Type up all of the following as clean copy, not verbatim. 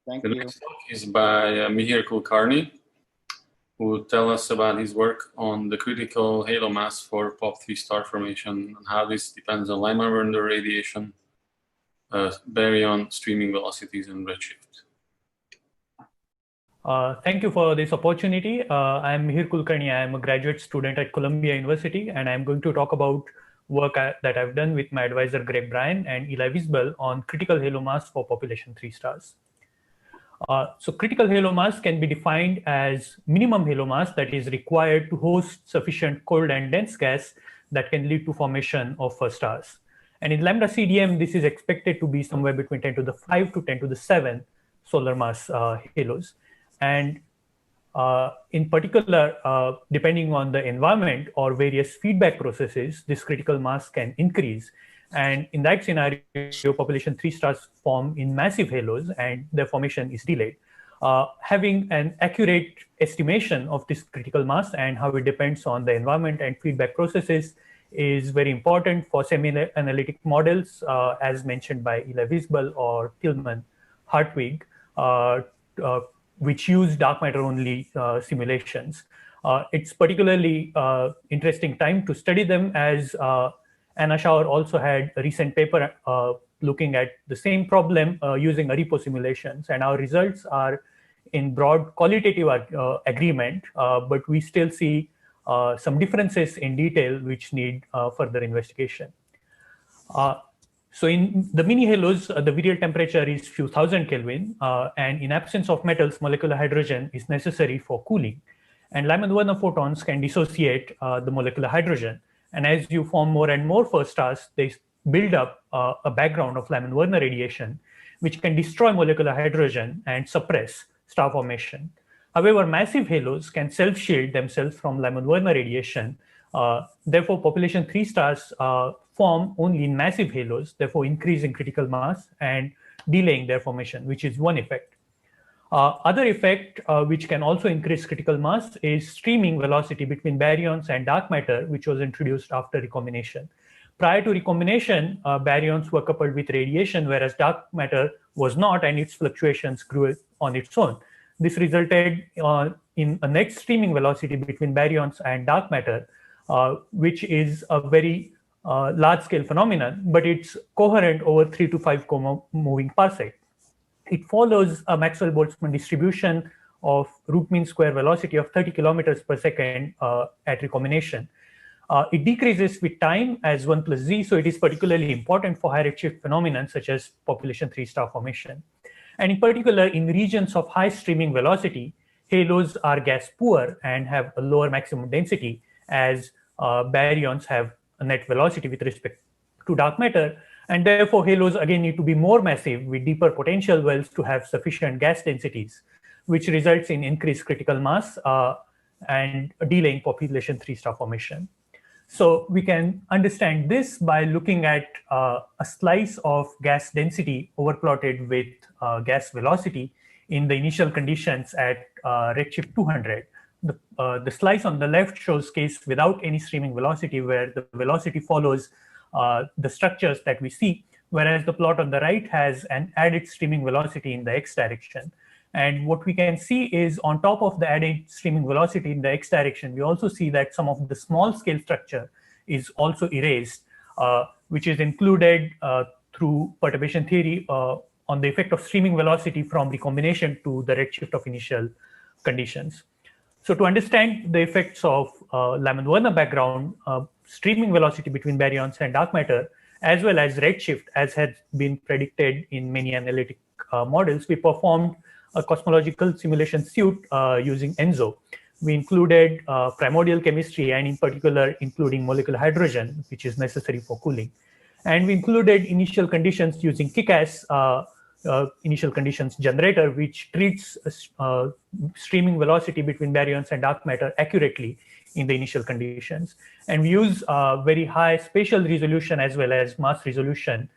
Thank The you. next talk is by Mihir Kulkarni, who will tell us about his work on the critical halo mass for POP3 star formation and how this depends on Lyman-Werner radiation, baryon streaming velocities, and redshift. Thank you for this opportunity. I am Mihir Kulkarni. I am a graduate student at Columbia University, and I am going to talk about work that I've done with my advisor Greg Bryan and Eli Wiesbel on critical halo mass for population 3 stars. So critical halo mass can be defined as minimum halo mass that is required to host sufficient cold and dense gas that can lead to formation of stars. And in lambda CDM, this is expected to be somewhere between 10 to the 5 to 10 to the 7 solar mass halos. And in particular, depending on the environment or various feedback processes, this critical mass can increase. And in that scenario, population 3 stars form in massive halos and their formation is delayed. Having an accurate estimation of this critical mass and how it depends on the environment and feedback processes is very important for semi-analytic models, as mentioned by Eli Wiesbel or Tillman-Hartwig, which use dark matter only simulations. It's particularly interesting time to study them, as Anna Schauer also had a recent paper looking at the same problem using ARIPO simulations, and our results are in broad qualitative agreement, but we still see some differences in detail which need further investigation. So in the mini halos, the virial temperature is few thousand Kelvin, and in absence of metals, molecular hydrogen is necessary for cooling. And Lyman-Werner photons can dissociate the molecular hydrogen. And as you form more and more first stars, they build up a background of Lyman-Werner radiation, which can destroy molecular hydrogen and suppress star formation. However, massive halos can self-shield themselves from Lyman-Werner radiation. Therefore, population 3 stars form only in massive halos, therefore increasing critical mass and delaying their formation, which is one effect. Other effect which can also increase critical mass is streaming velocity between baryons and dark matter, which was introduced after recombination. Prior to recombination, baryons were coupled with radiation, whereas dark matter was not, and its fluctuations grew on its own. This resulted in a net streaming velocity between baryons and dark matter, which is a very large-scale phenomenon, but it's coherent over 3 to 5 moving parsec. It follows a Maxwell-Boltzmann distribution of root mean square velocity of 30 kilometers per second at recombination. It decreases with time as 1 plus z, so it is particularly important for high redshift phenomena such as population 3 star formation. And in particular, in regions of high streaming velocity, halos are gas poor and have a lower maximum density, as baryons have a net velocity with respect to dark matter. And therefore, halos again need to be more massive with deeper potential wells to have sufficient gas densities, which results in increased critical mass and delaying population 3 star formation. So we can understand this by looking at a slice of gas density overplotted with gas velocity in the initial conditions at redshift 200. The slice on the left shows case without any streaming velocity, where the velocity follows the structures that we see, whereas the plot on the right has an added streaming velocity in the x direction. And what we can see is, on top of the added streaming velocity in the x direction, we also see that some of the small scale structure is also erased, which is included through perturbation theory on the effect of streaming velocity from recombination to the redshift of initial conditions. So to understand the effects of Lyman-Werner background, streaming velocity between baryons and dark matter, as well as redshift, as had been predicted in many analytic models, we performed a cosmological simulation suite using Enzo. We included primordial chemistry, and in particular, including molecular hydrogen, which is necessary for cooling. And we included initial conditions using KICAS initial conditions generator, which treats streaming velocity between baryons and dark matter accurately in the initial conditions. And we use very high spatial resolution as well as mass resolution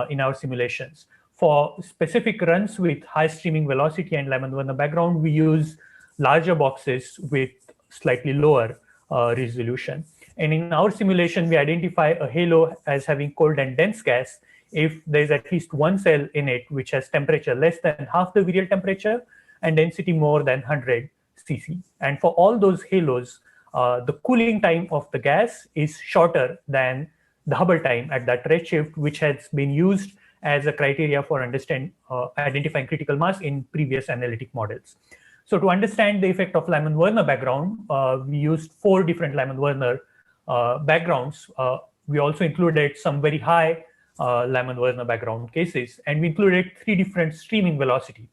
in our simulations. For specific runs with high streaming velocity and Lyman-Werner background, we use larger boxes with slightly lower resolution. And in our simulation, we identify a halo as having cold and dense gas if there's at least one cell in it which has temperature less than half the virial temperature and density more than 100 cc. And for all those halos, the cooling time of the gas is shorter than the Hubble time at that redshift, which has been used as a criteria for identifying critical mass in previous analytic models. So to understand the effect of Lyman-Werner background, we used 4 different Lyman-Werner backgrounds. We also included some very high Lyman-Werner background cases, and we included 3 different streaming velocity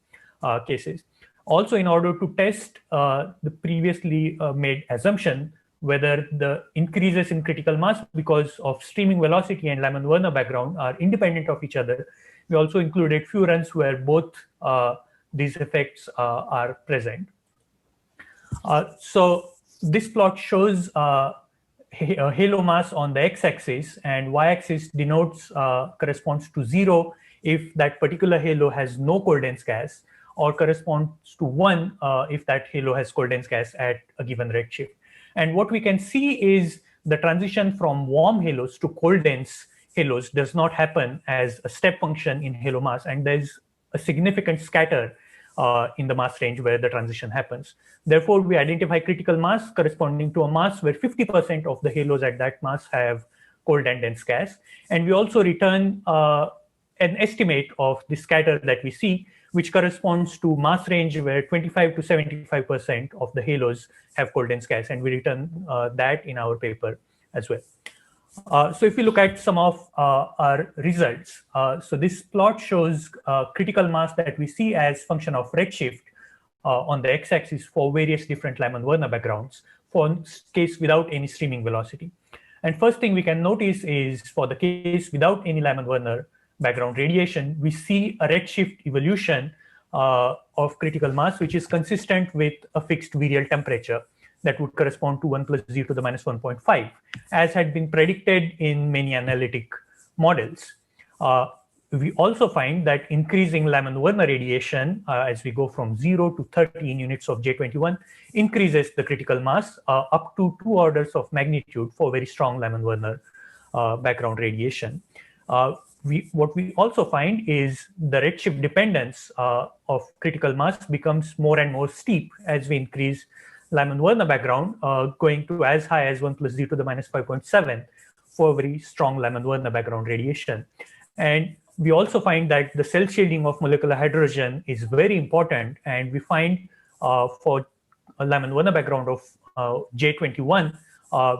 cases. Also, in order to test the previously made assumption whether the increases in critical mass because of streaming velocity and Lyman-Werner background are independent of each other, we also included few runs where both these effects are present. So this plot shows halo mass on the x-axis, and y-axis denotes corresponds to 0 if that particular halo has no cold dense gas, or corresponds to 1 if that halo has cold dense gas at a given redshift. And what we can see is the transition from warm halos to cold dense halos does not happen as a step function in halo mass, and there's a significant scatter in the mass range where the transition happens. Therefore, we identify critical mass corresponding to a mass where 50% of the halos at that mass have cold and dense gas. And we also return an estimate of the scatter that we see, which corresponds to mass range where 25 to 75% of the halos have cold dense gas. And we return that in our paper as well. So if we look at some of our results, so this plot shows critical mass that we see as function of redshift on the x-axis for various different Lyman-Werner backgrounds for case without any streaming velocity. And first thing we can notice is for the case without any Lyman-Werner background radiation, we see a redshift evolution of critical mass, which is consistent with a fixed virial temperature that would correspond to 1 plus z to the minus 1.5, as had been predicted in many analytic models. We also find that increasing Lyman-Werner radiation, as we go from 0 to 13 units of J21, increases the critical mass up to 2 orders of magnitude for very strong Lyman-Werner background radiation. What we also find is the redshift dependence of critical mass becomes more and more steep as we increase Lyman-Werner background, going to as high as 1 plus z to the minus 5.7 for very strong Lyman-Werner background radiation. And we also find that the cell shading of molecular hydrogen is very important, and we find for a Lyman-Werner background of J21,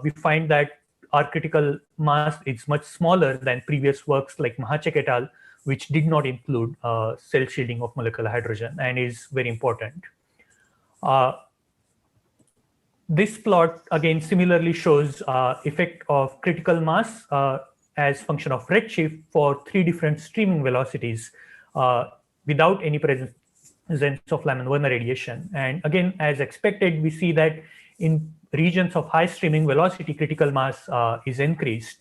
we find that our critical mass is much smaller than previous works like Mahachek et al., which did not include cell shading of molecular hydrogen and is very important. This plot again similarly shows effect of critical mass as function of redshift for 3 different streaming velocities without any presence of Lyman-Werner radiation. And again, as expected, we see that in regions of high streaming velocity, critical mass is increased.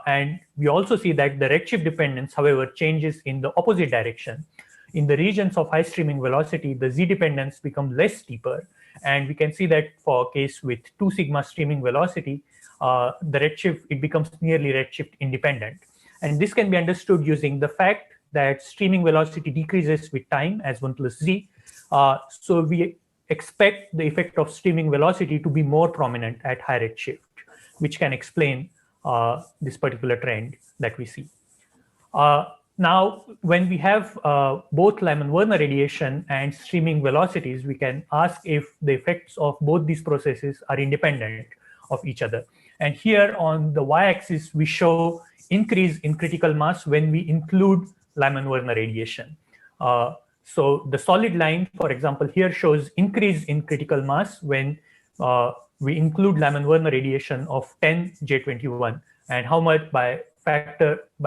And we also see that the redshift dependence, however, changes in the opposite direction. In the regions of high streaming velocity, the z dependence becomes less steeper. And we can see that for a case with 2 sigma streaming velocity, the redshift, it becomes nearly redshift independent. And this can be understood using the fact that streaming velocity decreases with time as 1 plus z. So we expect the effect of streaming velocity to be more prominent at high redshift, which can explain this particular trend that we see. Now, when we have both Lyman-Werner radiation and streaming velocities, we can ask if the effects of both these processes are independent of each other. And here on the y-axis, we show increase in critical mass when we include Lyman-Werner radiation. So the solid line, for example, here shows increase in critical mass when we include Lyman-Werner radiation of 10 J21, and how much by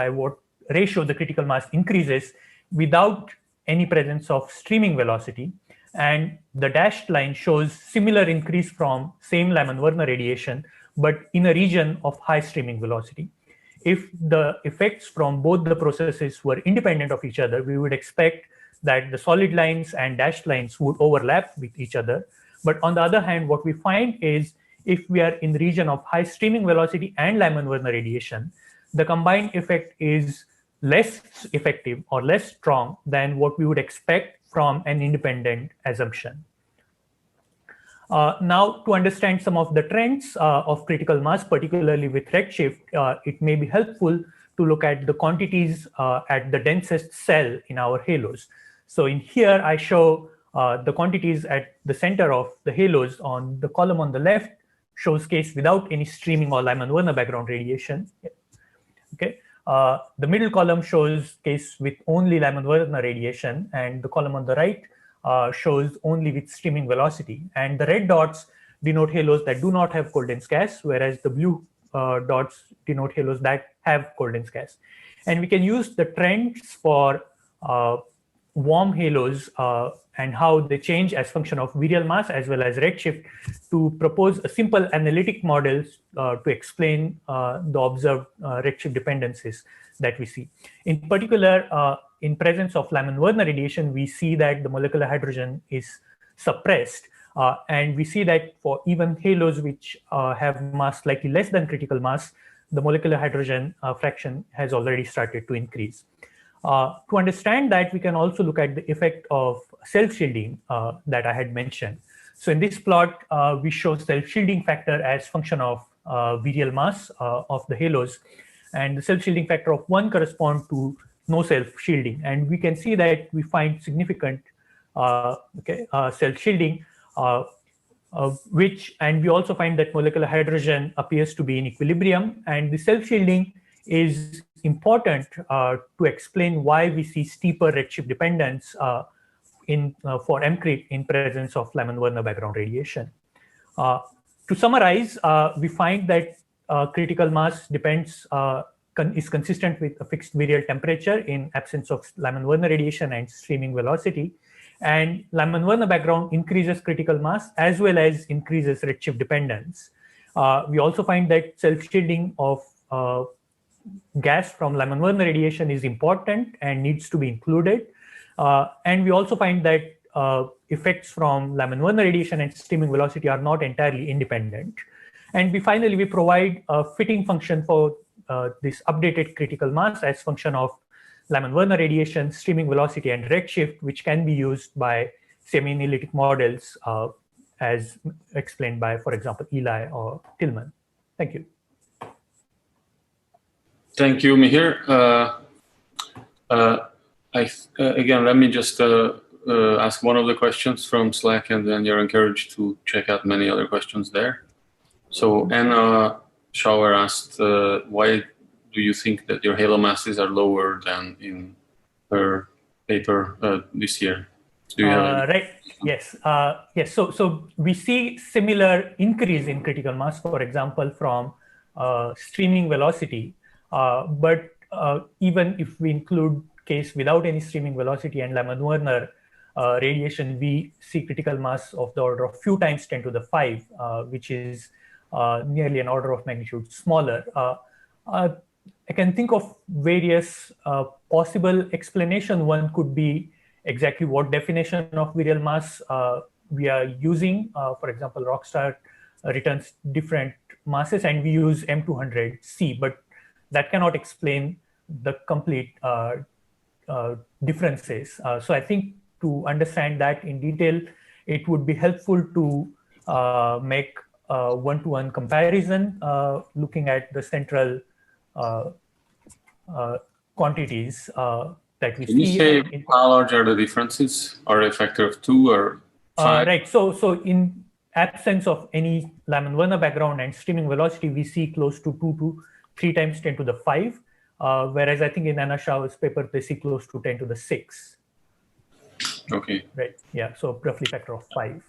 what ratio the critical mass increases without any presence of streaming velocity. And the dashed line shows similar increase from same Lyman-Werner radiation, but in a region of high streaming velocity. If the effects from both the processes were independent of each other, we would expect that the solid lines and dashed lines would overlap with each other. But on the other hand, what we find is if we are in the region of high streaming velocity and Lyman-Werner radiation, the combined effect is less effective or less strong than what we would expect from an independent assumption. Now, to understand some of the trends of critical mass, particularly with redshift, it may be helpful to look at the quantities at the densest cell in our halos. So in here, I show the quantities at the center of the halos. On the column on the left shows case without any streaming or Lyman-Werner background radiation. Okay. The middle column shows case with only Lyman-Werner radiation, and the column on the right shows only with streaming velocity. And the red dots denote halos that do not have cold dense gas, whereas the blue dots denote halos that have cold dense gas. And we can use the trends for warm halos and how they change as function of virial mass as well as redshift to propose a simple analytic model to explain the observed redshift dependencies that we see. In particular, in presence of Lyman-Werner radiation, we see that the molecular hydrogen is suppressed. And we see that for even halos which have mass slightly less than critical mass, the molecular hydrogen fraction has already started to increase. To understand that, we can also look at the effect of self-shielding that I had mentioned. So in this plot, we show self-shielding factor as function of virial mass of the halos, and the self-shielding factor of 1 correspond to no self-shielding. And we can see that we find significant self-shielding, and we also find that molecular hydrogen appears to be in equilibrium, and the self-shielding is important to explain why we see steeper redshift dependence for Mcrit in presence of Lyman-Werner background radiation. To summarize, we find that critical mass depends is consistent with a fixed virial temperature in absence of Lyman-Werner radiation and streaming velocity. And Lyman-Werner background increases critical mass as well as increases redshift dependence. We also find that self-shielding of gas from Lyman-Werner radiation is important and needs to be included. And we also find that effects from Lyman-Werner radiation and streaming velocity are not entirely independent. And finally, we provide a fitting function for this updated critical mass as function of Lyman-Werner radiation, streaming velocity, and redshift, which can be used by semi-analytic models as explained by, for example, Eli or Tillman. Thank you. Thank you, Mihir. Again, let me just ask one of the questions from Slack, and then you're encouraged to check out many other questions there. So Anna Schauer asked, why do you think that your halo masses are lower than in her paper this year? Do you have right. Yes. Yes. So we see similar increase in critical mass, for example, from streaming velocity. But even if we include case without any streaming velocity and Lyman-Werner radiation, we see critical mass of the order of few times 10 to the 5, which is nearly an order of magnitude smaller. I can think of various possible explanation. One could be exactly what definition of virial mass we are using. For example, Rockstar returns different masses, and we use M200C, but that cannot explain the complete differences. So I think to understand that in detail, it would be helpful to make a one-to-one comparison looking at the central quantities that we see. Can you say how large are the differences? Are a factor of 2 or 5? Right. So in absence of any Lyman-Werner background and streaming velocity, we see close to 2 to 3 times 10 to the 5. Whereas I think in Anna Schauer's paper, they see close to 10 to the 6. Okay. Right. Yeah. So roughly factor of 5.